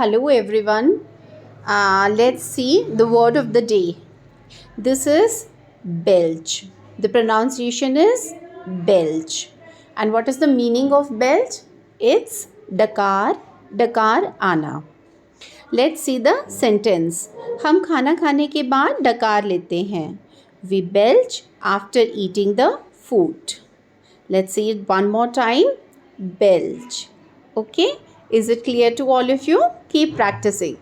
Hello everyone. Let's see the word of the day. This is belch. The pronunciation is belch. And what is the meaning of belch? It's डकार आना. Let's see the sentence. हम खाना खाने के बाद डकार लेते हैं. We belch after eating the food. Let's see it one more time. Belch. Okay. Is it clear to all of you? Keep practicing.